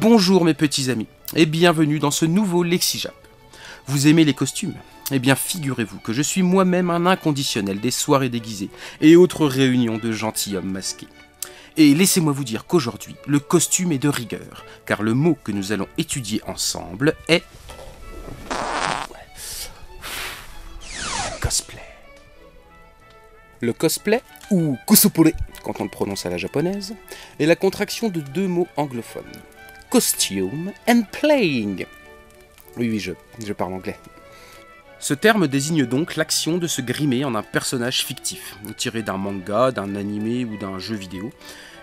Bonjour mes petits amis, et bienvenue dans ce nouveau LexiJap. Vous aimez les costumes? Eh bien figurez-vous que je suis moi-même un inconditionnel des soirées déguisées et autres réunions de gentilshommes masqués. Et laissez-moi vous dire qu'aujourd'hui, le costume est de rigueur, car le mot que nous allons étudier ensemble est... cosplay. Le cosplay, ou cosplay, quand on le prononce à la japonaise, est la contraction de deux mots anglophones. Costume and playing. Oui, je parle anglais. Ce terme désigne donc l'action de se grimer en un personnage fictif, tiré d'un manga, d'un animé ou d'un jeu vidéo,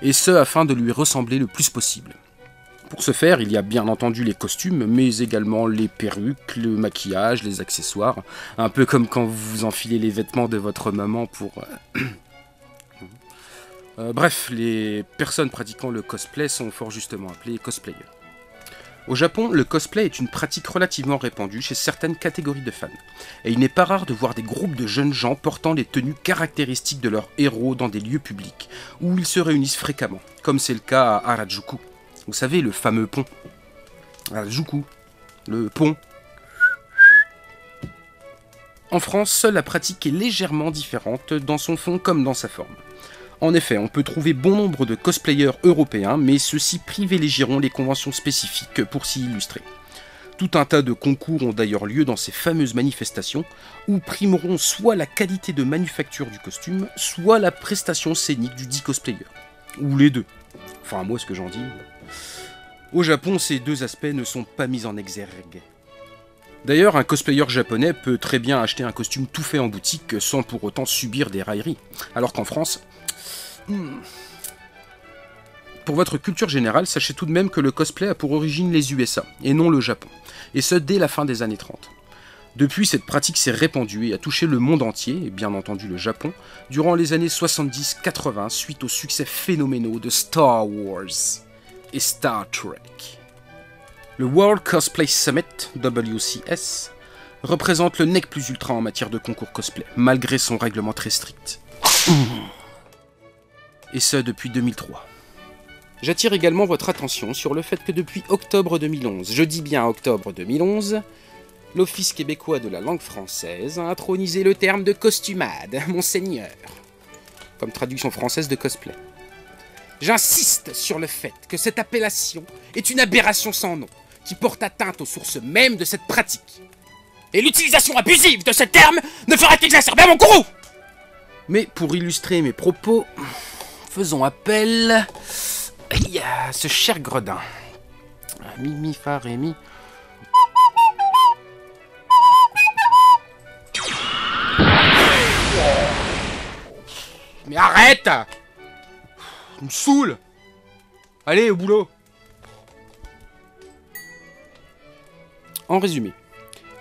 et ce afin de lui ressembler le plus possible. Pour ce faire, il y a bien entendu les costumes, mais également les perruques, le maquillage, les accessoires, un peu comme quand vous enfilez les vêtements de votre maman pour... Bref, les personnes pratiquant le cosplay sont fort justement appelées cosplayers. Au Japon, le cosplay est une pratique relativement répandue chez certaines catégories de fans, et il n'est pas rare de voir des groupes de jeunes gens portant les tenues caractéristiques de leurs héros dans des lieux publics, où ils se réunissent fréquemment, comme c'est le cas à Harajuku. Vous savez, le fameux pont. Harajuku, le pont. En France, seule la pratique est légèrement différente dans son fond comme dans sa forme. En effet, on peut trouver bon nombre de cosplayers européens, mais ceux-ci privilégieront les conventions spécifiques pour s'y illustrer. Tout un tas de concours ont d'ailleurs lieu dans ces fameuses manifestations, où primeront soit la qualité de manufacture du costume, soit la prestation scénique du dit cosplayer. Ou les deux. Enfin, moi, ce que j'en dis. Au Japon, ces deux aspects ne sont pas mis en exergue. D'ailleurs, un cosplayer japonais peut très bien acheter un costume tout fait en boutique sans pour autant subir des railleries. Alors qu'en France... Pour votre culture générale, sachez tout de même que le cosplay a pour origine les USA, et non le Japon, et ce dès la fin des années 30. Depuis, cette pratique s'est répandue et a touché le monde entier, et bien entendu le Japon, durant les années 70-80 suite aux succès phénoménaux de Star Wars et Star Trek. Le World Cosplay Summit, WCS, représente le nec plus ultra en matière de concours cosplay, malgré son règlement très strict. Et ce depuis 2003. J'attire également votre attention sur le fait que depuis octobre 2011, je dis bien octobre 2011, l'Office québécois de la langue française a intronisé le terme de costumade, monseigneur, comme traduction française de cosplay. J'insiste sur le fait que cette appellation est une aberration sans nom, qui porte atteinte aux sources mêmes de cette pratique. Et l'utilisation abusive de ce terme ne fera qu'exacerber mon gourou. Mais pour illustrer mes propos, faisons appel à ce cher gredin. Mi, fa, ré, mi. Mais arrête! Il me saoule! Allez, au boulot! En résumé,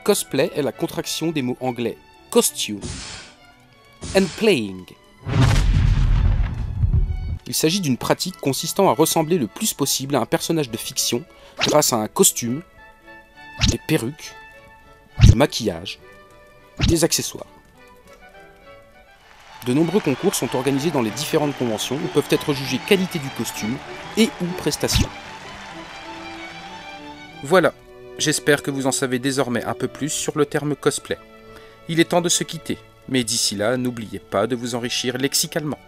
cosplay est la contraction des mots anglais costume and playing. Il s'agit d'une pratique consistant à ressembler le plus possible à un personnage de fiction grâce à un costume, des perruques, du maquillage, des accessoires. De nombreux concours sont organisés dans les différentes conventions où peuvent être jugées qualité du costume et ou prestations. Voilà, j'espère que vous en savez désormais un peu plus sur le terme cosplay. Il est temps de se quitter, mais d'ici là, n'oubliez pas de vous enrichir lexicalement.